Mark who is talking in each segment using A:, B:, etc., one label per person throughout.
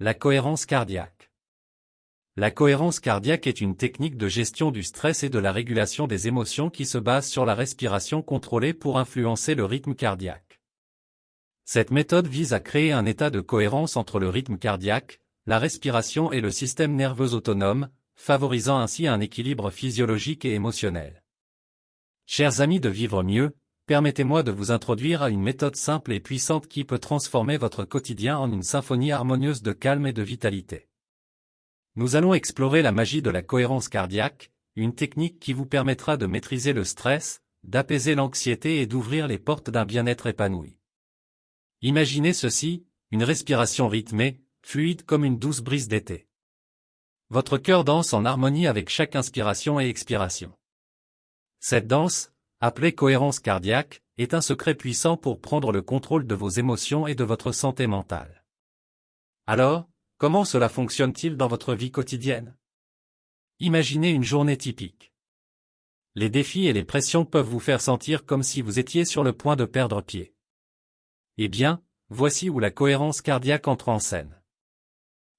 A: La cohérence cardiaque. La cohérence cardiaque est une technique de gestion du stress et de la régulation des émotions qui se base sur la respiration contrôlée pour influencer le rythme cardiaque. Cette méthode vise à créer un état de cohérence entre le rythme cardiaque, la respiration et le système nerveux autonome, favorisant ainsi un équilibre physiologique et émotionnel. Chers amis de Vivre Mieux, permettez-moi de vous introduire à une méthode simple et puissante qui peut transformer votre quotidien en une symphonie harmonieuse de calme et de vitalité. Nous allons explorer la magie de la cohérence cardiaque, une technique qui vous permettra de maîtriser le stress, d'apaiser l'anxiété et d'ouvrir les portes d'un bien-être épanoui. Imaginez ceci, une respiration rythmée, fluide comme une douce brise d'été. Votre cœur danse en harmonie avec chaque inspiration et expiration. Cette danse, appelée cohérence cardiaque, est un secret puissant pour prendre le contrôle de vos émotions et de votre santé mentale. Alors, comment cela fonctionne-t-il dans votre vie quotidienne? Imaginez une journée typique. Les défis et les pressions peuvent vous faire sentir comme si vous étiez sur le point de perdre pied. Eh bien, voici où la cohérence cardiaque entre en scène.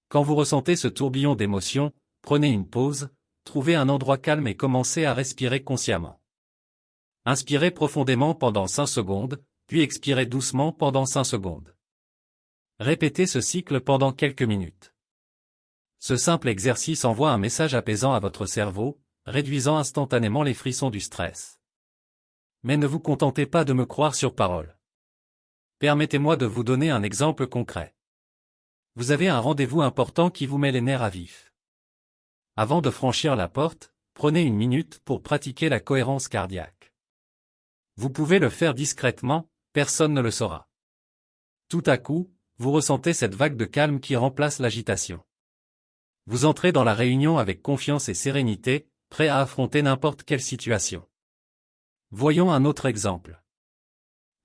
A: Quand vous ressentez ce tourbillon d'émotions, prenez une pause, trouvez un endroit calme et commencez à respirer consciemment. Inspirez profondément pendant 5 secondes, puis expirez doucement pendant 5 secondes. Répétez ce cycle pendant quelques minutes. Ce simple exercice envoie un message apaisant à votre cerveau, réduisant instantanément les frissons du stress. Mais ne vous contentez pas de me croire sur parole. Permettez-moi de vous donner un exemple concret. Vous avez un rendez-vous important qui vous met les nerfs à vif. Avant de franchir la porte, prenez une minute pour pratiquer la cohérence cardiaque. Vous pouvez le faire discrètement, personne ne le saura. Tout à coup, vous ressentez cette vague de calme qui remplace l'agitation. Vous entrez dans la réunion avec confiance et sérénité, prêt à affronter n'importe quelle situation. Voyons un autre exemple.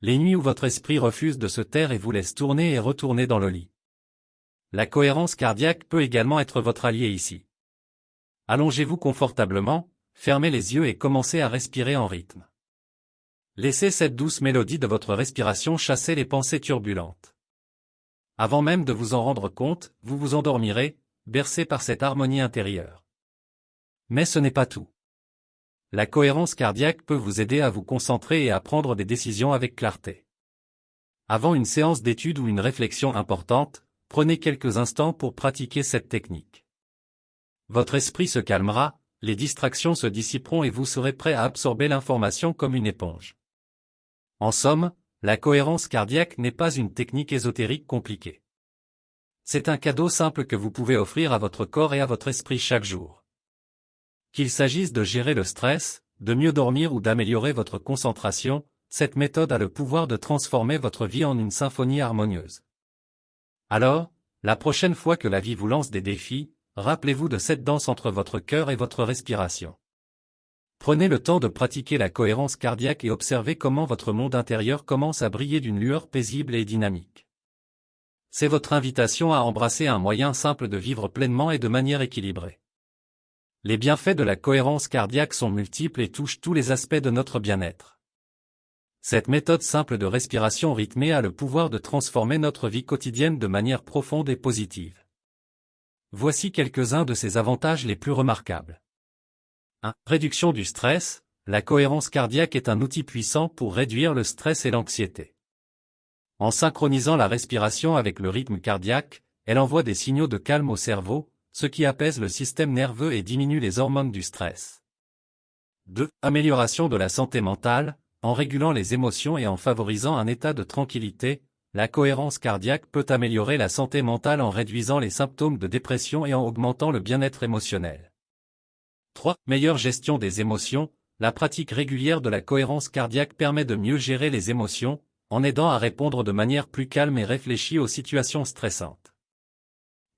A: Les nuits où votre esprit refuse de se taire et vous laisse tourner et retourner dans le lit. La cohérence cardiaque peut également être votre allié ici. Allongez-vous confortablement, fermez les yeux et commencez à respirer en rythme. Laissez cette douce mélodie de votre respiration chasser les pensées turbulentes. Avant même de vous en rendre compte, vous vous endormirez, bercé par cette harmonie intérieure. Mais ce n'est pas tout. La cohérence cardiaque peut vous aider à vous concentrer et à prendre des décisions avec clarté. Avant une séance d'étude ou une réflexion importante, prenez quelques instants pour pratiquer cette technique. Votre esprit se calmera, les distractions se dissiperont et vous serez prêt à absorber l'information comme une éponge. En somme, la cohérence cardiaque n'est pas une technique ésotérique compliquée. C'est un cadeau simple que vous pouvez offrir à votre corps et à votre esprit chaque jour. Qu'il s'agisse de gérer le stress, de mieux dormir ou d'améliorer votre concentration, cette méthode a le pouvoir de transformer votre vie en une symphonie harmonieuse. Alors, la prochaine fois que la vie vous lance des défis, rappelez-vous de cette danse entre votre cœur et votre respiration. Prenez le temps de pratiquer la cohérence cardiaque et observez comment votre monde intérieur commence à briller d'une lueur paisible et dynamique. C'est votre invitation à embrasser un moyen simple de vivre pleinement et de manière équilibrée. Les bienfaits de la cohérence cardiaque sont multiples et touchent tous les aspects de notre bien-être. Cette méthode simple de respiration rythmée a le pouvoir de transformer notre vie quotidienne de manière profonde et positive. Voici quelques-uns de ses avantages les plus remarquables. 1. Réduction du stress. La cohérence cardiaque est un outil puissant pour réduire le stress et l'anxiété. En synchronisant la respiration avec le rythme cardiaque, elle envoie des signaux de calme au cerveau, ce qui apaise le système nerveux et diminue les hormones du stress. 2. Amélioration de la santé mentale. En régulant les émotions et en favorisant un état de tranquillité, la cohérence cardiaque peut améliorer la santé mentale en réduisant les symptômes de dépression et en augmentant le bien-être émotionnel. 3. Meilleure gestion des émotions. La pratique régulière de la cohérence cardiaque permet de mieux gérer les émotions, en aidant à répondre de manière plus calme et réfléchie aux situations stressantes.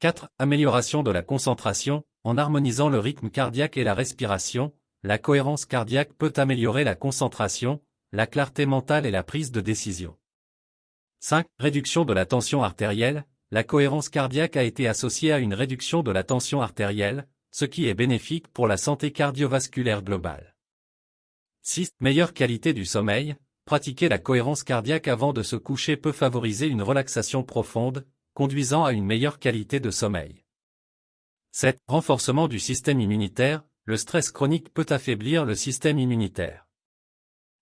A: 4. Amélioration de la concentration. En harmonisant le rythme cardiaque et la respiration, la cohérence cardiaque peut améliorer la concentration, la clarté mentale et la prise de décision. 5. Réduction de la tension artérielle. La cohérence cardiaque a été associée à une réduction de la tension artérielle, ce qui est bénéfique pour la santé cardiovasculaire globale. 6. Meilleure qualité du sommeil. Pratiquer la cohérence cardiaque avant de se coucher peut favoriser une relaxation profonde, conduisant à une meilleure qualité de sommeil. 7. Renforcement du système immunitaire. Le stress chronique peut affaiblir le système immunitaire.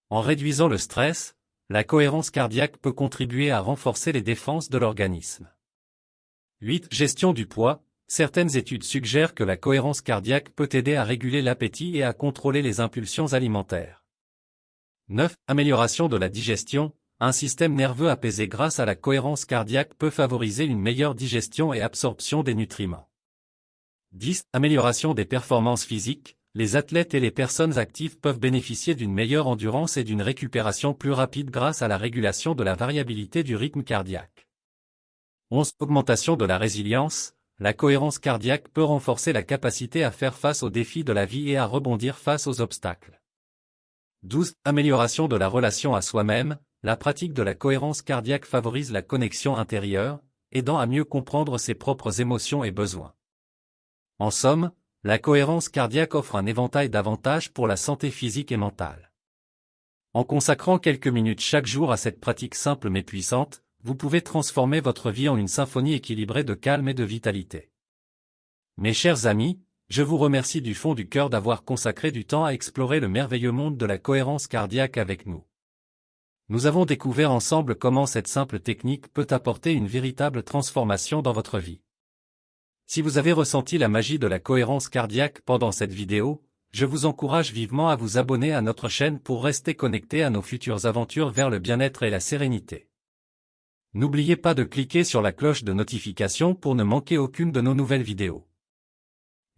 A: En réduisant le stress, la cohérence cardiaque peut contribuer à renforcer les défenses de l'organisme. 8. Gestion du poids. Certaines études suggèrent que la cohérence cardiaque peut aider à réguler l'appétit et à contrôler les impulsions alimentaires. 9. Amélioration de la digestion. Un système nerveux apaisé grâce à la cohérence cardiaque peut favoriser une meilleure digestion et absorption des nutriments. 10. Amélioration des performances physiques. Les athlètes et les personnes actives peuvent bénéficier d'une meilleure endurance et d'une récupération plus rapide grâce à la régulation de la variabilité du rythme cardiaque. 11. Augmentation de la résilience. La cohérence cardiaque peut renforcer la capacité à faire face aux défis de la vie et à rebondir face aux obstacles. 12. Amélioration de la relation à soi-même. La pratique de la cohérence cardiaque favorise la connexion intérieure, aidant à mieux comprendre ses propres émotions et besoins. En somme, la cohérence cardiaque offre un éventail d'avantages pour la santé physique et mentale. En consacrant quelques minutes chaque jour à cette pratique simple mais puissante, vous pouvez transformer votre vie en une symphonie équilibrée de calme et de vitalité. Mes chers amis, je vous remercie du fond du cœur d'avoir consacré du temps à explorer le merveilleux monde de la cohérence cardiaque avec nous. Nous avons découvert ensemble comment cette simple technique peut apporter une véritable transformation dans votre vie. Si vous avez ressenti la magie de la cohérence cardiaque pendant cette vidéo, je vous encourage vivement à vous abonner à notre chaîne pour rester connecté à nos futures aventures vers le bien-être et la sérénité. N'oubliez pas de cliquer sur la cloche de notification pour ne manquer aucune de nos nouvelles vidéos.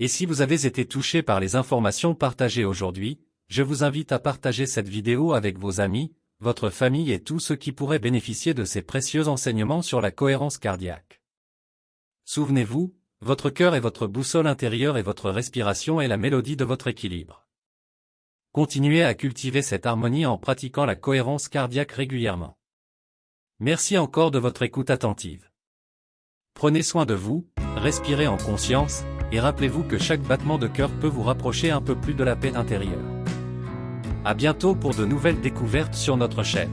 A: Et si vous avez été touché par les informations partagées aujourd'hui, je vous invite à partager cette vidéo avec vos amis, votre famille et tous ceux qui pourraient bénéficier de ces précieux enseignements sur la cohérence cardiaque. Souvenez-vous, votre cœur est votre boussole intérieure et votre respiration est la mélodie de votre équilibre. Continuez à cultiver cette harmonie en pratiquant la cohérence cardiaque régulièrement. Merci encore de votre écoute attentive. Prenez soin de vous, respirez en conscience, et rappelez-vous que chaque battement de cœur peut vous rapprocher un peu plus de la paix intérieure. À bientôt pour de nouvelles découvertes sur notre chaîne.